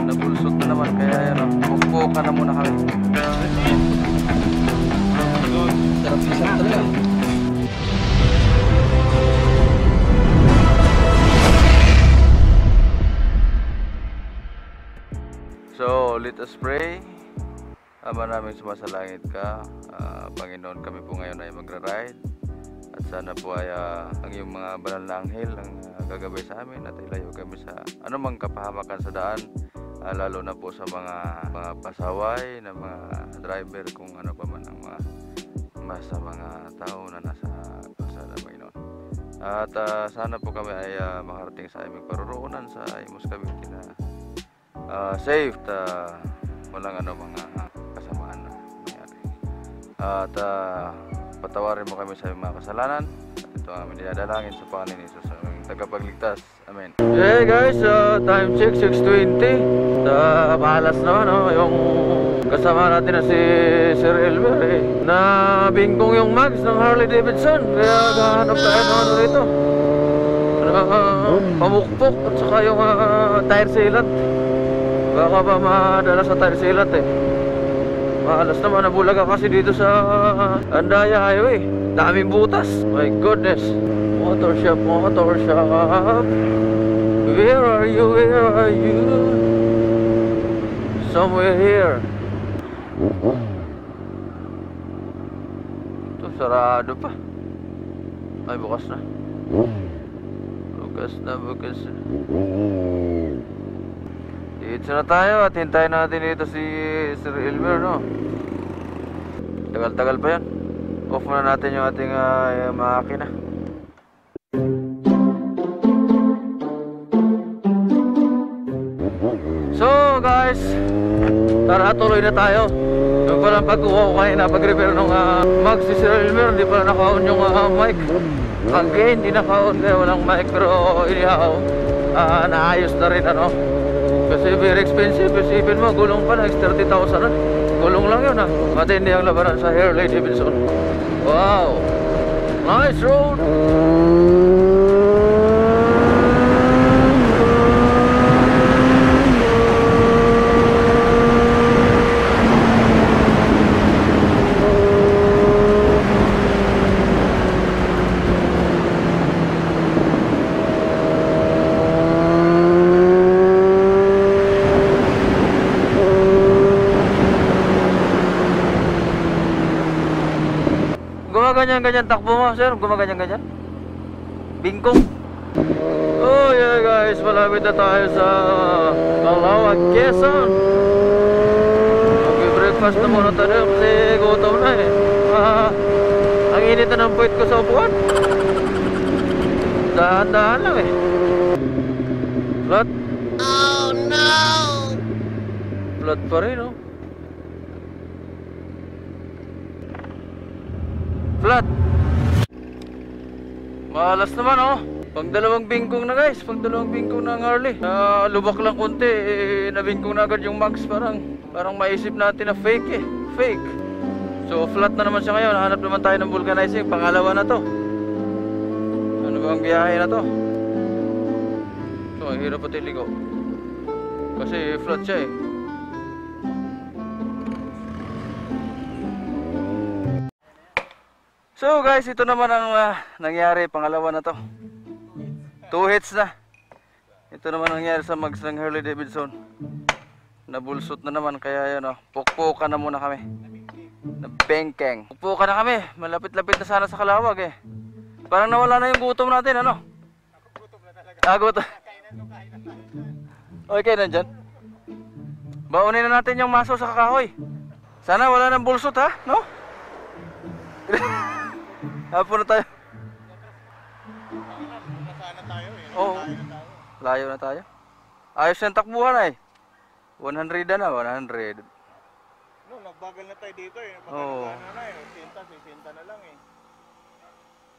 Nabulsot na naman kaya yan o. Pukpukan na muna kami. Sarap isang talaga. So, let us pray. Ama namin sumasalangit ka, Panginoon, kami po ngayon ay magra-ride. At sana po ay ang iyong mga banal na anghel ang gagabay sa amin at ilayo kami sa anumang kapahamakan sa daan, lalo na po sa mga pasaway na mga driver, kung ano pa man ang sa mga tao na nasa kalsada, Panginoon. At sana po kami ay makarating sa aming paroroonan sa Imus Cavite na safe at walang mga kasamaan na nangyari. At patawarin mo kami sa aming mga kasalanan. At ito ang aming dinadalangin sa pangalan ni Jesus, ang tagapagligtas. Amen. Hey guys, time check 6:20. Mahalas naman yung kasama natin na si Sir Elmer na bingkong yung mags ng Harley Davidson. Kaya gahanap tayo ng rito. Pamukpok at saka yung tire sealant. Baka ba madala sa tire sealant Mahalas naman, nabulaga kasi dito sa Andaya Highway. Daming butas. My goodness. Motor shop, motor shop. Where are you? Where are you? Somewhere here. Ito, sarado pa. Ay, bukas na. Bukas na, bukas na. Dito na tayo at hintayin natin dito si Sir Elmer, no? Tagal-tagal pa yan. Off muna natin yung ating makina. So guys, tara, tuloy na tayo. Yung palang pagkuha ko kanina, pag-repair ng mag si Sir Elmer, hindi pala naka-on yung mic. Again, hindi naka-on kaya walang mic, pero inihaw, naayos na rin kasi very expensive. Isipin mo, gulong pa na 30,000 na. Gulong lang yun matindi ang labanan sa Harley Davidson. Wow, nice road. Gumaganyan-ganyan takbo mo, sir? Gumaganyan-ganyan? Bingkong? Oh yeah guys, malapit na tayo sa Calauag, Quezon. Mag-breakfast na muna tayo kasi gutom na ang init na ng puwit ko sa upuan. Dahan-dahan lang Flat? Oh no! Flat pa rin Flat. Malas naman Pang dalawang bingkong na guys. Pang dalawang bingkong ng Harley. Lubak lang konti nabingkong na agad yung mags. Parang maisip natin na fake Fake. So flat na naman siya ngayon. Hanap naman tayo ng vulcanizing. Pangalawa na to. Ano ba ang biyahe na to? So hirap pati ligo kasi flat siya So guys, ito naman ang nangyari, pangalawa na to. 2 hits na. Ito naman nangyari sa mags ng Harley Davidson. Nabulsot na naman kaya yan pukpukan na muna kami. Nabengkeng. Pukpukan na kami. Malapit-lapit na sana sa Calauag Parang nawala na yung gutom natin Gutom na talaga. Gutom. Okay, nandyan. Baunin na natin yung maso sa kakahoy. Sana wala nang bulsot no? Hapon na tayo. Nasaan na tayo Oo. Layo na tayo. Ayos yung takbuhan 100 na 100. No, nagbagal na tayo dito Oo. Sinta na lang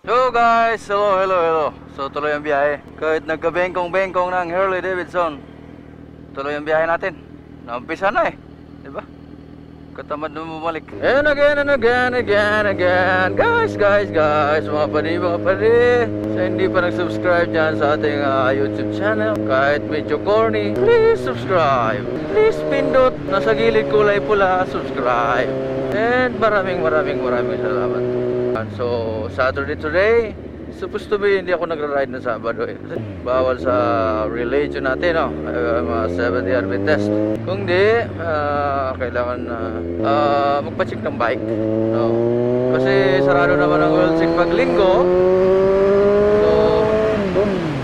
So guys, hello. So tuloy ang biyahe. Kahit nagkabengkong-bengkong ng Harley Davidson, tuloy ang biyahe natin. Naumpisa na diba? Katamad na bumalik. And again, guys, mga padi. Sa hindi pa nag-subscribe dyan sa ating YouTube channel, kahit medyo corny, please subscribe. Please pindot, nasa gilid kulay pula, subscribe. And maraming salamat. And so, Saturday today, supposed to be hindi ako nagra-ride na Sabado eh. Kasi bawal sa religion natin, no? Mga 70 Adventist. Kung di, kailangan magpa-check ng bike, no? Kasi sarado naman ang oil check pag linggo. So,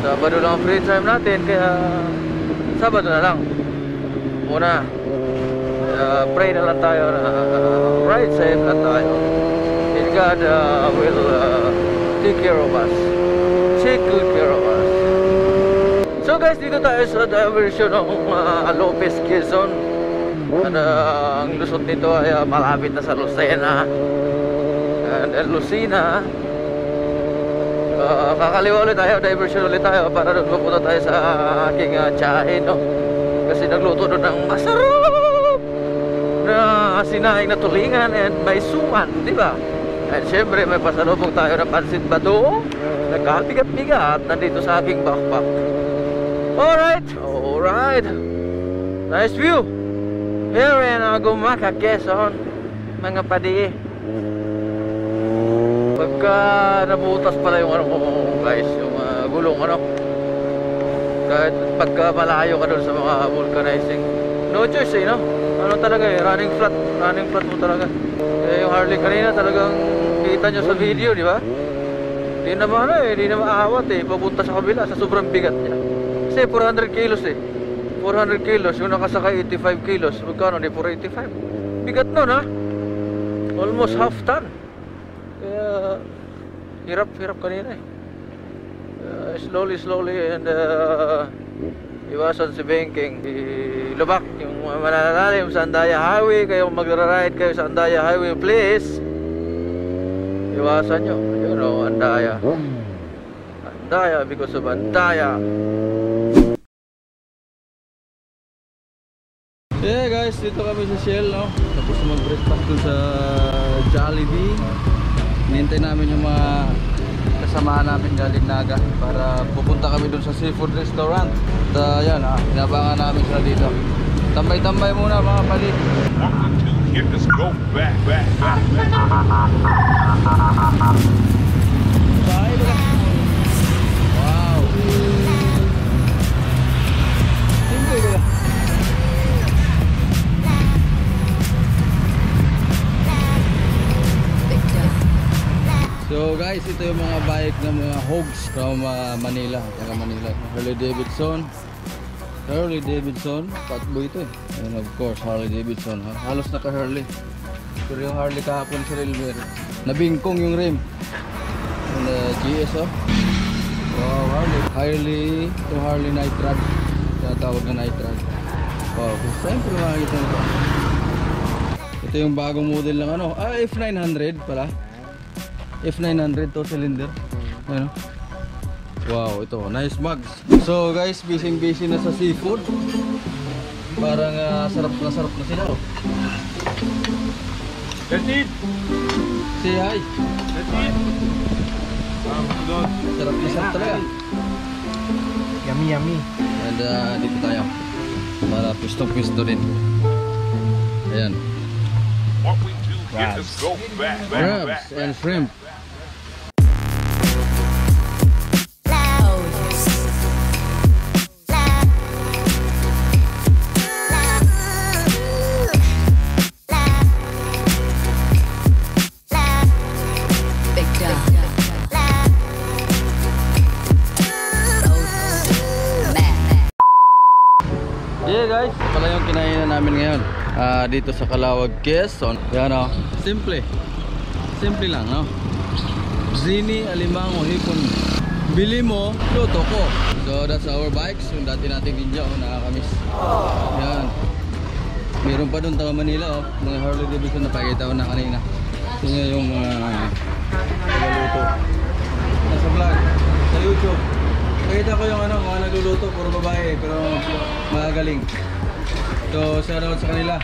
Sabado lang ang free time natin, kaya Sabado na lang. Muna, pray na lang tayo na ride safe na tayo. And God will take care of us. Take good care of us. So guys, dito tayo sa diversion ng Lopez Quezon. Ang lusot nito ay malapit na sa Lucena and Lucena. Kakaliwa ulit tayo, diversion ulit tayo para doon pupunta tayo sa aking tiyahin, no? Kasi nagluto doon ng masarap na sinaing na tulingan and may suman, di ba? At syempre may pasalubong tayo ng pansit bato. Nagkabigat-bigat nandito sa aking backpack. Alright. Nice view here in Gumaca, Quezon, mga padi. Pagka nabutas pala yung guys, yung gulong kahit pagka malayo ka doon sa mga vulcanizing, no choice no? Ano talaga running flat mo talaga. Yung Harley kanina talagang kita nyo sa video, di ba? Di naman di naman aawat papunta sa kabila sa sobrang bigat niya. Kasi 400 kilos 400 kilos, yung nakasakay 85 kilos. Magkano di 485? Bigat nun almost half ton. Kaya hirap kanina slowly and iwasan si banking, ilubak yung malalalim sa Andaya Highway. Kayo magra-ride kayo sa Andaya Highway, please iwasan nyo Andaya because of Andaya. Yeah guys, dito kami sa Shell, no? Tapos mag-breakfast dun sa Jollibee. Hinintay namin yung mga kasamahan namin galing Naga para pupunta kami dun sa seafood restaurant. At yan, inabangan namin sila dito. Tambay-tambay muna mga pali. Let's go back. Wow. Simple ba? So guys, ito yung mga bike ng mga hogs from Manila, taga Manila. Harley Davidson, Fatboy ito and of course Harley Davidson, halos naka Harley. Pero yung Harley kahapon si Relmer, nabingkong yung rim. And GS wow, Harley Nitrad, tinatawag na Nitrad. Wow, siyempre makikita nito. Ito yung bagong model ng F900 pala. F900 to cylinder. Ano? Wow, ito nice mugs. So guys, busy na sa seafood. Parang sarap na sila. That's it. Say hi. That's it. Sarap talaga. Yummy. And dito tayo para pistong-pisto din. Ayan, What we do here is go back. crabs and shrimp. Yeah guys, pala yung kinainan namin ngayon dito sa Calawag, Quezon. Yan simple lang Zini, alimango, hipon. Bili mo, luto ko. So that's our bikes, yung dati nating ninja nakakamiss. Yan. Meron pa doon taga Manila mga Harley Davidson na pakita ko na kanina. Ito nga yung nagluluto nasa vlog sa YouTube. Nakita ko yung mga nagluluto, puro babae pero magagaling. So shout out sa kanila.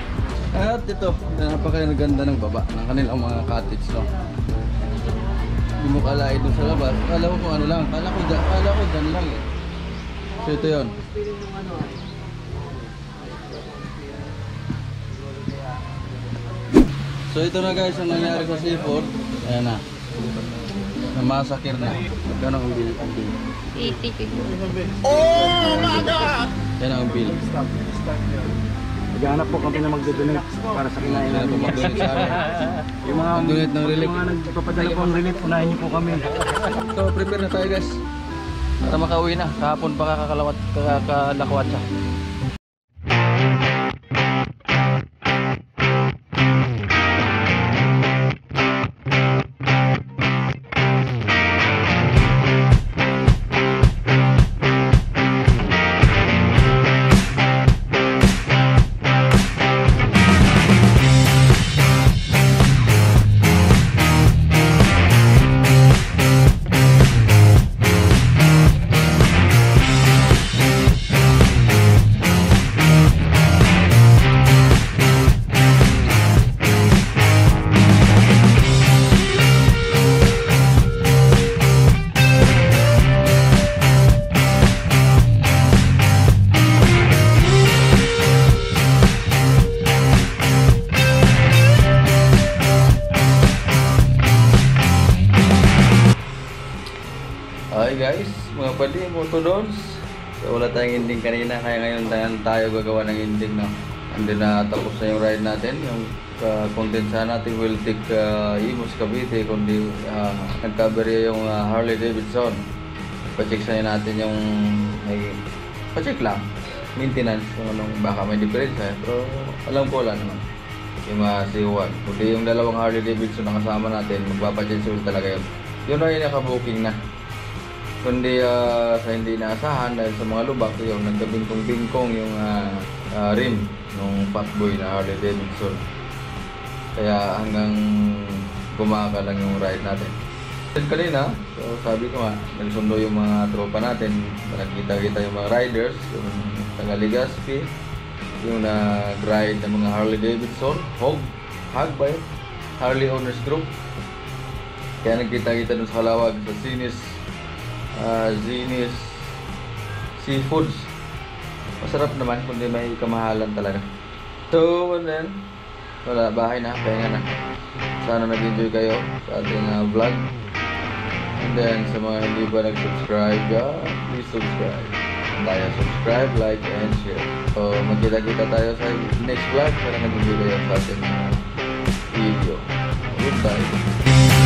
At ito, napakaganda ng baba ng kanilang mga cottage, no? Hindi mo kalain dun sa labas. Kala ko kung ano lang. Kala ko dyan lang eh. So ito yun. So ito na guys ang nangyari sa seafood. Ayan na. Namasakir na. Magkano ang bill? 80. Oh my God! Yan ang bill. Naghahanap po kami na magdodonate para sa kinain Yan namin. po mag-donate sa amin. Yung mga Mag-donate ng relief. Yung mga nagpapadala po ng relief, unahin niyo po kami. So prepare na tayo guys. Para makauwi na. Kahapon pa kakalakwat siya. Hi guys, mga pali, motodons. So wala tayong ending kanina, kaya ngayon tayo gagawa ng ending, no? And then tapos na yung ride natin, yung content sana natin will take Imus Cavite, kundi nag-cover yung Harley Davidson. Pa-check sana natin yung pa-check lang, maintenance, kung anong baka may diferensya, pero alam ko wala naman. Yung C1, kundi yung dalawang Harley Davidson na kasama natin, magpapacheck talaga yun. Yun na yung naka-booking na. Kundi sa hindi naasahan dahil sa mga lubak yung nagkabingkong-bingkong yung rim ng Fatboy na Harley Davidson. Kaya hanggang gumaka lang yung ride natin. Then kanina, so sabi ko nga, nagsundo yung mga tropa natin, nakita-kita yung mga riders, yung taga Legazpi, yung nag-ride ng mga Harley Davidson, Hog ba yun? Harley Owners Group. Kaya nagkita-kita dun sa Kalawag, sa Zinis Seafoods. Masarap naman, kundi may kamahalan talaga. So, and then, wala, bahay na, pahinga na. Sana nag-enjoy kayo sa ating vlog. And then, sa mga hindi pa nag-subscribe, please subscribe. Tayo subscribe, like, and share. So, magkita-kita tayo sa next vlog. Sana nag-enjoy kayo sa ating video. Goodbye.